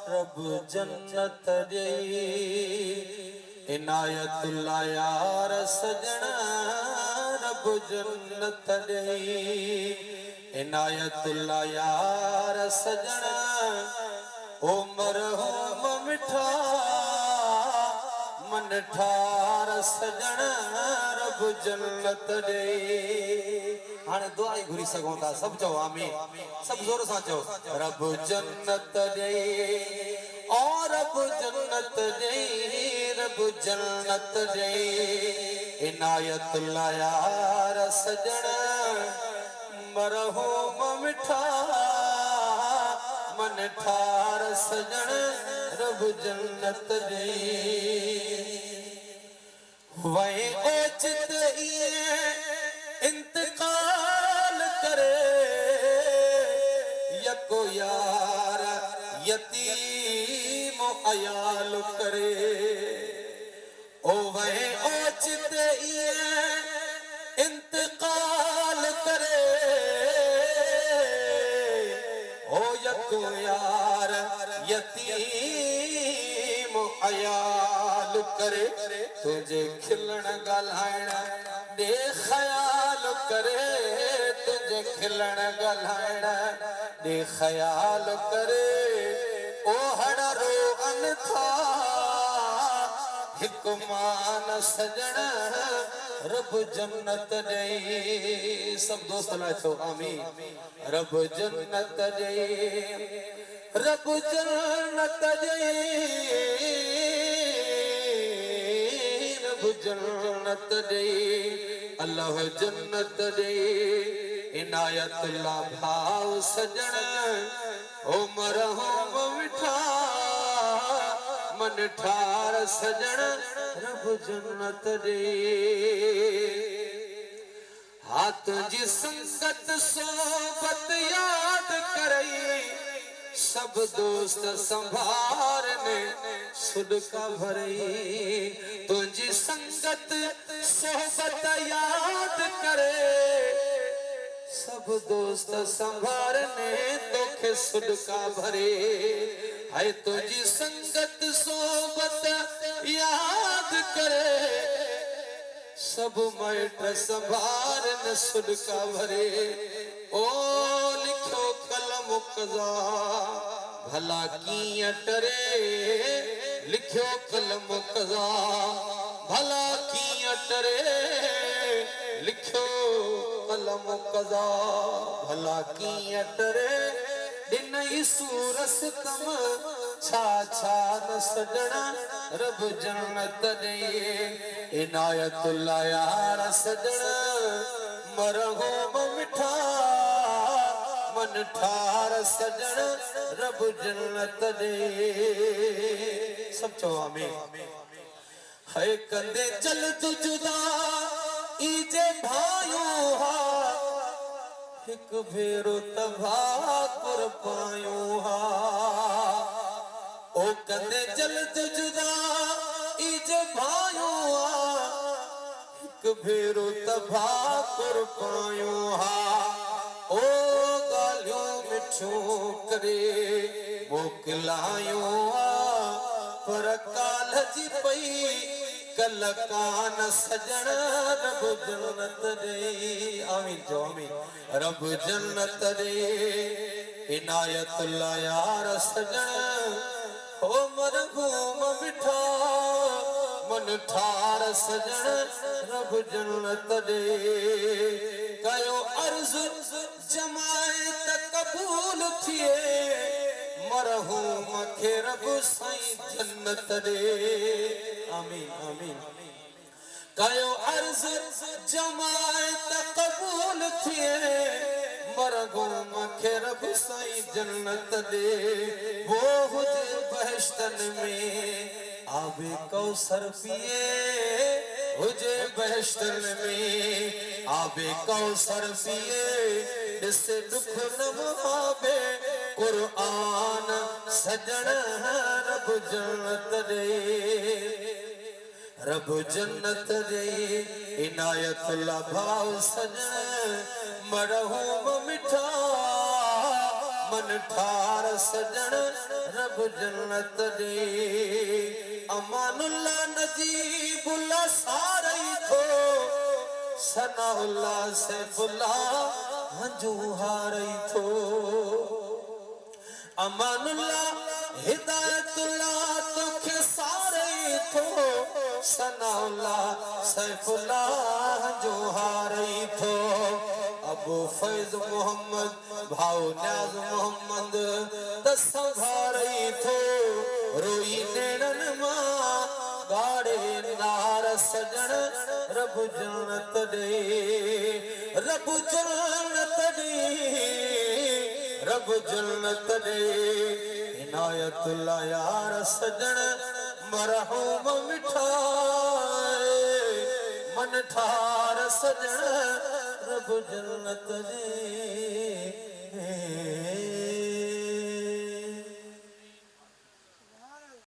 रब जन्नत दे इनायतुल्ला यार सजना रब जन्नत दे इनायतुल्ला यार सजना ओ मरहूम मिठा मन ठार सजना रब जन्नत दे। हाणे दुआ ही घुरी सघूं था सब चओ आमीन सब जोर सां चओ रब जन्नत दे और रब जन्नत दे रब जन्नत दे इनायतुल्ला यार सजना मरहूम मिठा मन ठार सजन रब जन्नत दे। वही ओचित इंतकाल करे यको यार यतीम अयाल करे ओ वही ओचित इंतकाल करे ओ यको यार यतीम अयाल करे तुझे खिलण ॻाल्हाइण दे ख्याल करे तुझे खिलण ॻाल्हाइण दे ख्याल करे ओ हड़रो अनथा हिक मान सजण रब जन्नत दे। सब दोस्त लाचो आमीन रब जन्नत दे रब जन्नत दे रब जन्नत दे अल्लाह जन्नत दे इनायतुल्ला भाव सजन ओ मरहूम मिठा मन ठार सजन रब जन्नत दे। हाथ जी संगत सोबत याद करई सब दोस्त संभारने सुडका भरई तुझी संगत सोबत याद करे सब दोस्त संभारने तोखे सुडका भरे है तुझी संगत सोबत याद करे सब मैट संभारन सुडका भरे ओ लिखो कलम कज़ा भला कीअं टरे लिखो कलम कज़ा भला कीअं टरे लिखो कलम कज़ा भला कीअं टरे दिन सूरस तम छा छा न सजणा रब जन्नत दे इनायतुल्ला यार सजणा मरहूम मिठा मन ठार सजण रब जन्नत दे। सब चो आमीन है कंदे जल्द जुदा इजे भायो हा एक भेरो तभा कर पायो हा ओ कंदे जल्द जुदा इजे भायो हा एक भेरो तभा कर पायो हा ओ गालियों मिठो करे मोकलायो हा पर काल जी पई कल कान सजण रब जन्नत दे आमीन जो आमीन रब जन्नत दे इनायतुल्ला यार सजण हो मरहूम मिठा मन ठार सजण रब जन्नत दे। कयो अर्ज जमाए त कबूल थिए मरहूम खे रब साईं जन्नत दे आमीन आमीन कयो अर्ज जमाए त कबूल थिए मरहूम खे रब साईं जन्नत दे। वो हुजे बहश्तन में आबे कौसर पिए हुजे बहश्तन में आबे कौसर पिए इससे दुख न मुहाबे कुरान सजण रब जन्नत दे रब जन्नत दे इनायतुल्ला भाव सजण मरहूम मिठा मन ठार सजन रब जन्नत दे अमानुल्ला नजीबुल्ला सारई थो सनाउल्ला सैफुल्ला हंजू हारई थो अमानुल्ला हिदायतुल्ला तोखे सारई थो सनाउल्ला सैफुल्ला हंजू हारई थो अबू फैज मोहम्मद भाव न्याज मोहम्मद दसंभारई थो रोई नेणन मां गाड़े नार सजन रब जन्नत दे रब जन्नत दे रब जन्नत दे इनायतुल्ला यार सजन मरहूम मिठाए मन ठार सजन रब जन्नत दे।